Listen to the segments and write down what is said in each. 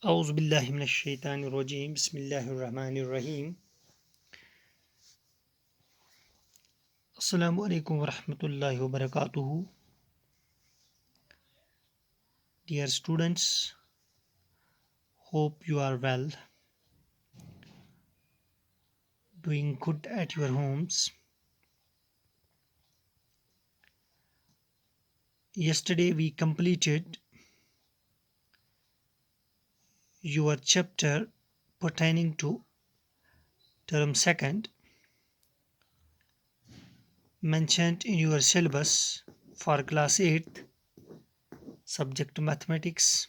Auzu billahi mineşşeytanirracim. Bismillahirrahmanirrahim. Assalamu alaikum wa rahmatullahi wa barakatuhu. Dear students, hope you are well, doing good at your homes. Yesterday we completed your chapter pertaining to term second mentioned in your syllabus for class 8th subject mathematics.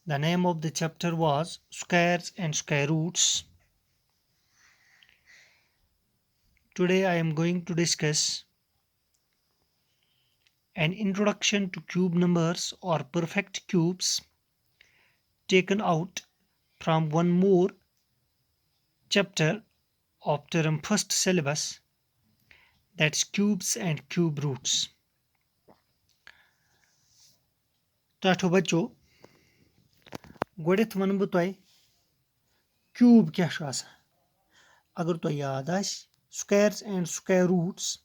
The name of the chapter was squares and square roots. Today I am going to discuss an introduction to cube numbers or perfect cubes taken out from one more chapter of term first syllabus, that's cubes and cube roots. तो बच्चों गोडेथ one बह तुह cube क्या अगर तुह याद squares and square roots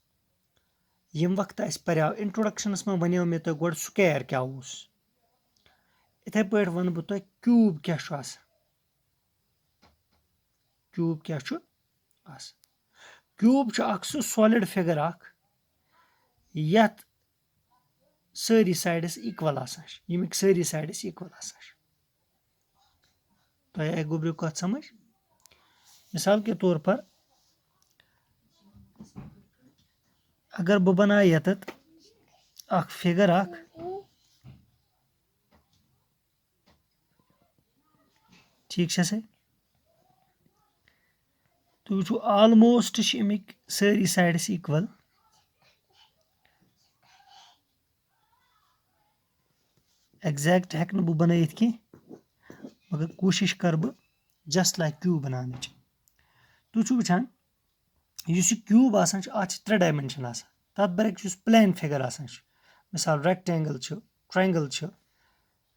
यम वक्त पर्याव इंट्रोडक्शनस में वनो मे तुह गोड स्क्वायर क्या इथे पे वन बह तुह क्यूब क्या क्यूब क्या क्यूब सह सॉलिड फिगर यथ सारी साइडस इक्वल यमिक सारी साइडस इक्वल तुह आई गोब्रियो कत समझ मिसाल के तौर पर अगर बह बना यतत फिगर ठीक से तुम वो ऑलमोस्ट अमिक सारी साइडस इक्वल एग्जैक्ट हेक बह बनत की मगर कोशिश कर बह जस्ट लाइक क्यूब बनान तुम वुचान क्यूब आत 3 डायमेंशन तथ बरक प्लेन फिगर मिसाल रेक्टेंगल ट्रायंगल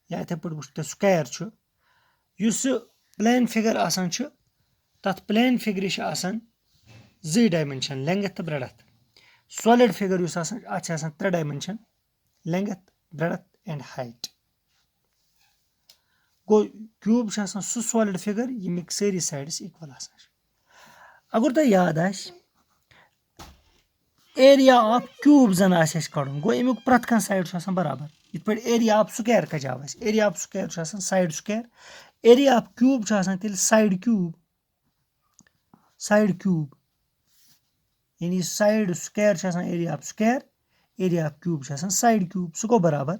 या इथे पे वो स्क्वायर प्लेन फिगर तथ प्लेन फिगर 2 डायमेंशन लेंथ तो ब्रेडथ सॉलिड फिगर आत 3 dimension length breadth and height go cube सह सॉलिड फिगर यमिक सारी साइडस इक्वल अगर तुह याद एरिया ऑफ क्यूब जन कड़न गो अमुक प्रथ कह साइड बराबर इत पे एरिया ऑफ स्क्वायर कजाव area of square side square area of cube तेल साइड क्यूब यानी side square area of square area of cube side cube सह गो बराबर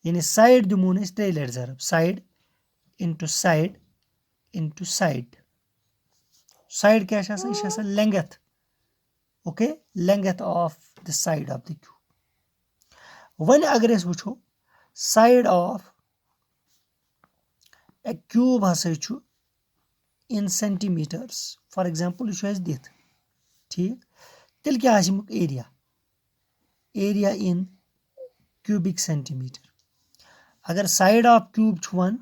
यानी साइड दिमोन 3 लट जरब side into side into side side क्या यह length okay length of the side of the cube one अगर वो साइड ऑफ ए क्यूब हसा इन सेंटीमीटर्स फॉर एग्जांपल यह दिथ ठीक तेल क्या area area in cubic centimetre अगर साइड ऑफ क्यूब 1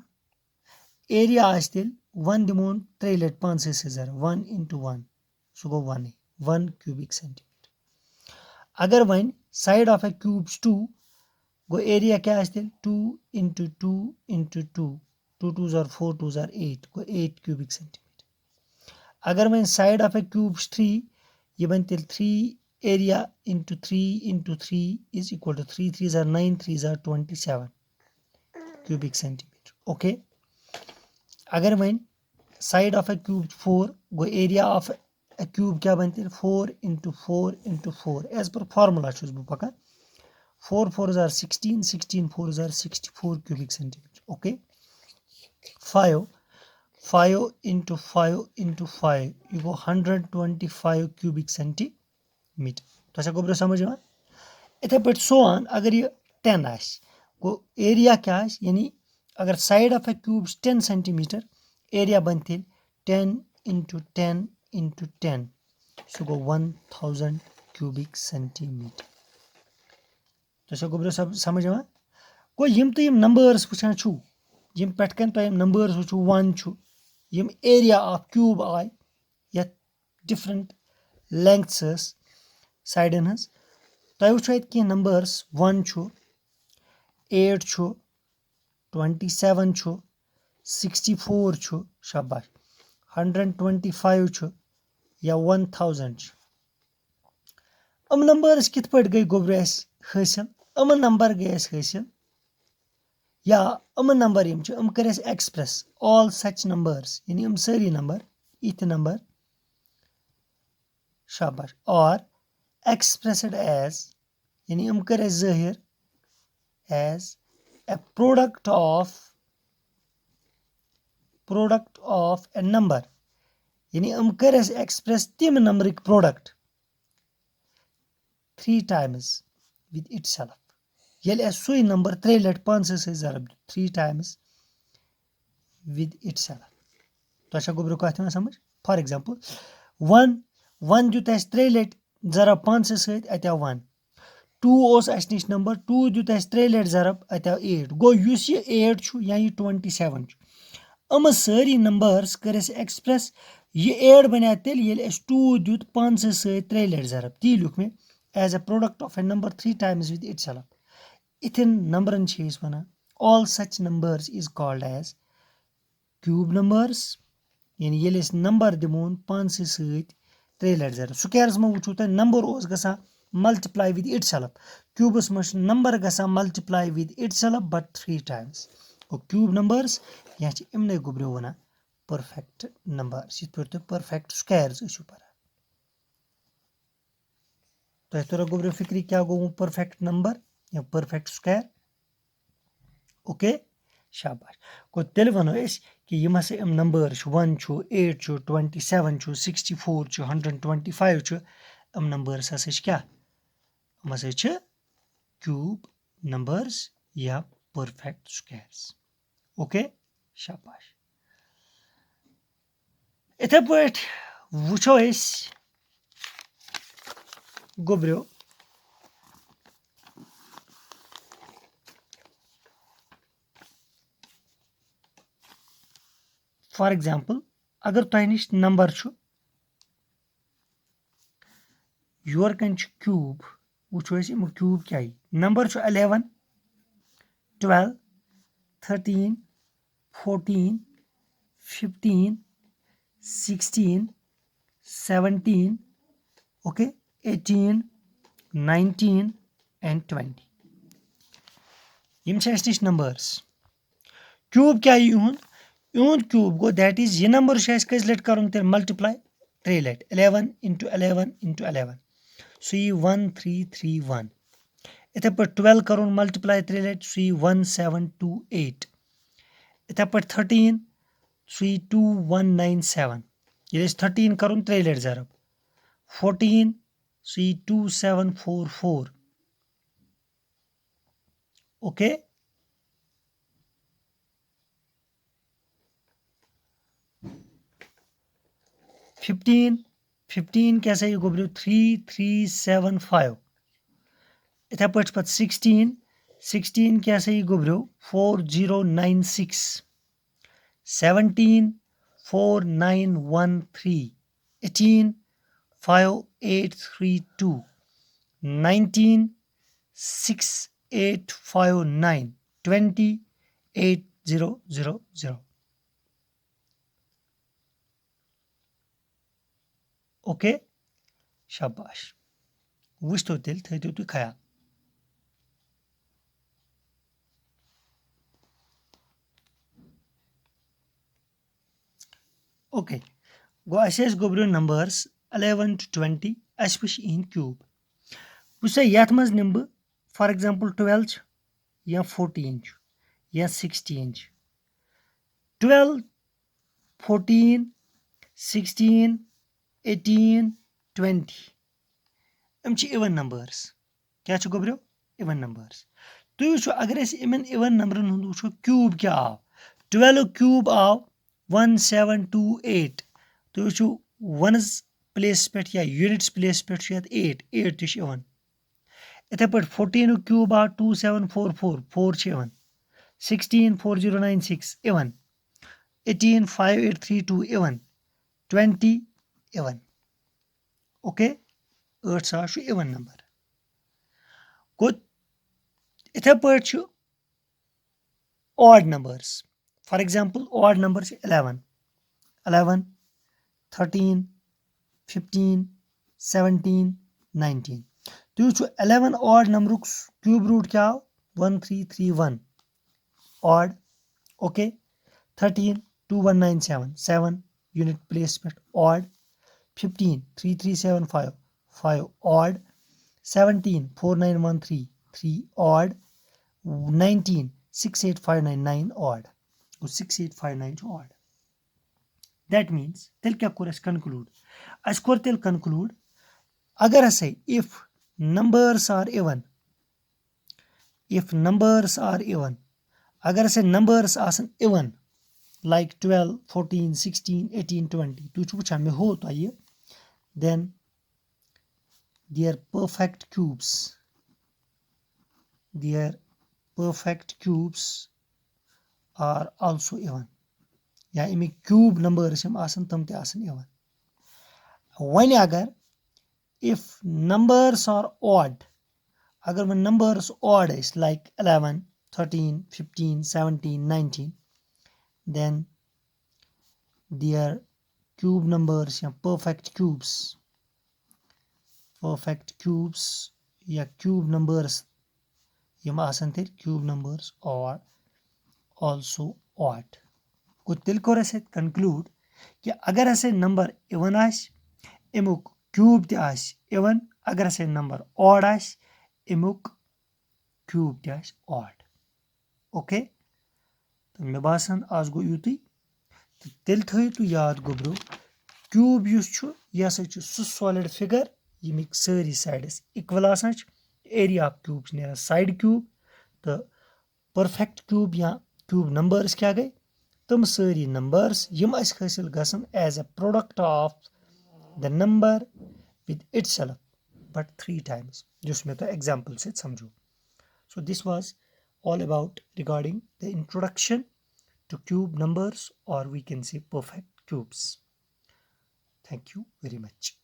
एरिया तेल 1 दिमोन 3 लट 5 से जर 1 इंटू 1 सह गो 1 क्यूबिक सेंटीमीटर अगर one side of a cube 2 गो एरिया क्या 2 इंटू 2 इंटू 2 2 2 जार 4 2 जार 8 गो 8 क्यूबिक सेंटीमीटर अगर one side of a cube 3 यह बन तेल 3 area into 3 is equal to 3 3 जार 9 3 जार 27 क्यूबिक सेंटीमीटर ओके अगर one side of a cube 4 गो एरिया ऑफ ए क्यूब क्या बन 4 इंटू 4 इंटू 4 एज पर फार्मूला बह पकान 4 4 जार 16 16 4 जार 64 cubic centimetre okay 5 into 5 into 5 यह गो 125 क्यूबिक सेंटीमीटर तो गोब्रो समझ इथे पे सो ऑन अगर यह 10 गो एरिया क्या यानी अगर side of a cube 10 centimetre area बन 10 इंटू 10 इंटू 10 सह गो 1000 क्यूबिक सेंटीमीटर तो गोब्रो सब समझ गो यम तो यम नंबर्स वुचान यम पेट कन तो नंबर्स वो 1 छु यम एरिया ऑफ क्यूब आय या डिफरेंट लेंथ्स साइडन हज तो वो कह नंबर्स 1 छु 8 छु 27 छु 64 छु शाबाश 125 छु या 1000 छु हम नंबर्स कित पट गई गोब्रे हासिल हम नंबर गए हासिल या हम नंबर यम कर एक्सप्रेस ऑल सच नंबर्स यानी हम सारी नंबर इथ नंबर शाबाश और एक्सप्रेस्ड एज यानी हम कर जाहिर as a product of a number यानी हम कर एक्सप्रेस तम number product 3 times with itself ये सुई नंबर 3 लट 5 से जरब 3 times with itself तो गोब्रो कथ समझ फॉर एग्जांपल 1 दुत 3 लट जरब 5 से अत 1 2 अस निश नंबर 2 दुत 3 लट जरब अत 8 गो युस ये 8 छु या ये 27 हम सारी नंबर्स कर एक्सप्रेस ये 8 बना तेल ये 2 दुत 5 से 3 लट जरब ती लिख में as a product of a number 3 times with itself ithin numberan is wana all such numbers is called as cube numbers yani yel is number dimon 5 seit 3 let zero squares ma wuchu ta number os gasa multiply with itself cubes ma number gasa multiply with itself but 3 times o cube numbers ya chi imne gubre wana perfect numbers it put perfect squares isu para तो थोड़ा गोब्रे फिक्री क्या गो perfect number या perfect square okay शाबाश को तेल वनो कि यम हसा यम नंबर 1 छु 8 छु 27 छु 64 छु 125 छु यम नंबर्स हसा क्या यम हसा छ क्यूब नंबर्स या परफेक्ट स्क्वायर्स ओके शाबाश इथे पट वुचो गोब्रो फॉर एग्जांपल अगर तुह निश नंबर छु योर कन क्यूब वो क्यूब क्या नंबर छु 11 12 13 14 15 16 17 okay 18 19 and 20 यम निश नंबर्स क्यूब क्या यून क्यूब गो दैट इज ये नंबर कस लट कर मल्टीप्लाई 3 लट 11 into 11 into 11 सो यी 1331 इथे पे 12 कर मल्टीप्लाई 3 लट सो यी 1728 इथे पे 13 सो यी 2197 ये 13 कर 3 लट जरब 14 so 2744 okay 15 कैसे ये गोब्रो 3375 इथे पट 16 कैसे ये गोब्रो 4096 17 4913 18 5832 19 6859 20 8000 ओके शाबाश वुच तो तेल थो तु ख्याल ओके गो अस गोब्रो नंबर्स 11 to 20 अस वुच इन क्यूब वुच यथ मज निम बह फॉर एग्जांपल 12 या 14 या 16 12 14 16 18 20 यम इवन नंबर्स क्या गोब्रो इवन नंबर्स तुम वो अगर इन इवन नंबरन वो क्यूब क्या आव 12 क्यूब आव 1728 तुम वो वनस प्लेस पे या यूनिट्स प्लेस पे 8 इवन इथे पे 14 क्यूब आव 2744 4 even 164096 even, 18532 even, 20 even. Okay, 8,000 چھُ even number. گوٚو یِتھے پٲٹھۍ چھُ odd numbers. For example, odd number چھِ 11, 13, 15, 17, 19. تُہۍ وٕچھِو 11 odd numberُک cube root کیٛاہ آو 1331 odd. Okay, 13 2197 7 unit place پٮ۪ٹھ odd, 15 3375 5 odd, 17 4913 3 odd, 19 6859 9 odd. 6859 چھُ odd. That means تیٚلہِ کیٛاہ کوٚر اَسہِ conclude؟ اَسہِ کوٚر تیٚلہِ conclude اگر ہسا if numbers are even, اگر ہسا numbers آسن even like 12 14 16 18 20 تُہۍ چھِو وٕچھان مےٚ ہوو تۄہہِ then their perfect cubes are also even. یا اَمِکۍ cube numbers یِم آسن تِم تہِ آسن even. وۄنۍ اگر if numbers are odd, اگر وۄنۍ numbers odd ٲسۍ like 11 13 15 17 19 then their cube numbers یا perfect cubes یا cube numbers یِم آسن تیٚلہِ cube numbers are also odd. گوٚو تیٚلہِ کوٚر اَسہِ اَتہِ conclude کہِ اگر ہسا number even آسہِ اَمیُک cube تہِ آسہِ even, اگر ہسا number odd آسہِ اَمیُک cube تہِ آسہِ odd. Okay, تہٕ مےٚ باسان آز گوٚو یُتُے تہٕ تیٚلہِ تھٲیِو تُہۍ یاد گوٚبرو cube یُس چھُ یہِ ہسا چھُ سُہ solid figure ییٚمِکۍ سٲری sides equal آسان چھِ. area of cube چھِ نیران side cube تہٕ perfect cube یا cube numbers کیٛاہ گٔے تِم سٲری numbers یِم اَسہِ حٲصِل گژھن as a product of the number with itself but 3 times, یُس مےٚ تۄہہِ example سۭتۍ سمجھو. So this was all about regarding the introduction to cube numbers, or we can say perfect cubes. Thank you very much.